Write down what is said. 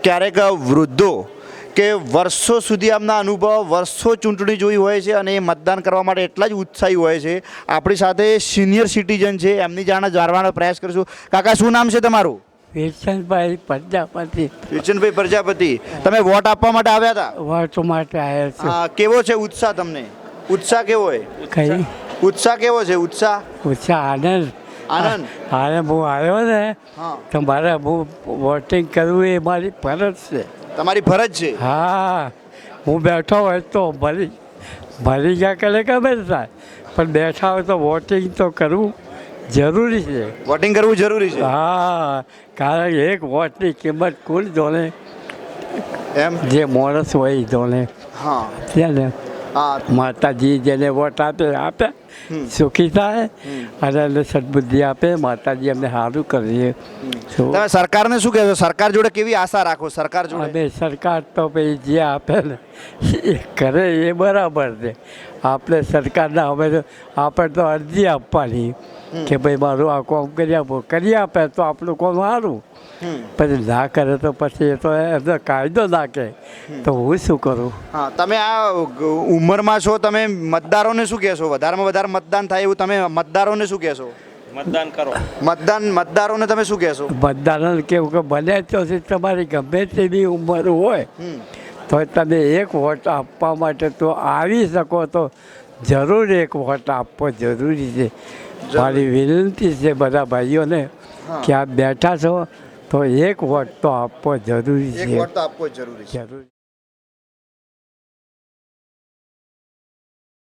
ક્યારેક વૃદ્ધો કે વર્ષો સુધી આમના અનુભવ વર્ષો ચૂંટણી જોઈ હોય છે અને એ મતદાન કરવા માટે એટલા જ ઉત્સાહી હોય છે. આપણી સાથે સિનિયર સિટીઝન છે, એમની જાણવાનો પ્રયાસ કરીશું. કાકા, શું નામ છે તમારું? વિરચંદભાઈ પ્રજાપતિ. વિરચંદભાઈ પ્રજાપતિ, તમે વોટ આપવા માટે આવ્યા હતા? વોટ માટે આવ્યા છે. હા, કેવો છે ઉત્સાહ તમને? ઉત્સાહ કેવો હોય? કઈ ઉત્સાહ કેવો છે? ઉત્સાહ આનંદ આનંદ. હારે હું આવ્યો ને હા, તો મારે હું વોટિંગ કરવું એ મારી ફરજ છે. તમારી ફરજ છે. હા, હું બેઠો હોય તો ભરી ગયા કરે ખબર થાય, પણ બેઠા હોય તો વોટિંગ તો કરવું જરૂરી છે. વોટિંગ કરવું જરૂરી છે. હા, કારણ કે એક વોટની કિંમત કુલ જોને એમ? જે માણસ હોય એ જોને હા છે ને. હા. માતાજી જેને વોટ આપે સુખી થાય અને એને સદબુદ્ધિ આપે. માતાજી અમને સારું કરીએ. તમે સરકારને શું કહેશો? સરકાર જોડે કેવી આશા રાખો? સરકાર જોડે અમે સરકાર તો ભાઈ જે આપે ને એ કરે એ બરાબર છે. આપણે સરકારના આપણે તો અરજી આપવાની કે ભાઈ મારું આ કામ કરી આપે તો આપણું કામ સારું. પછી ના કરે તો પછી એ તો એમનો કાયદો નાખે તો હું શું કરું? હા, તમે આ ઉંમરમાં છો, તમે મતદારોને શું કહેશો? વધારેમાં વધારે મતદાન થાય એવું તમે મતદારોને શું કહેશો? મતદાન કરો. મતદારોને તમે શું કહેશો? મતદારોને કેવું કે બને તો તમારી ગમે તેવી ઉંમર હોય તો તમે એક વોટ આપવા માટે તો આવી શકો તો જરૂર એક વોટ આપવો જરૂરી છે. મારી વિનંતી છે બધા ભાઈઓને કે આપ બેઠા છો તો એક વોટ તો આપવો જરૂરી છે. એક વોટ તો આપવો જ જરૂરી છે. જરૂરી.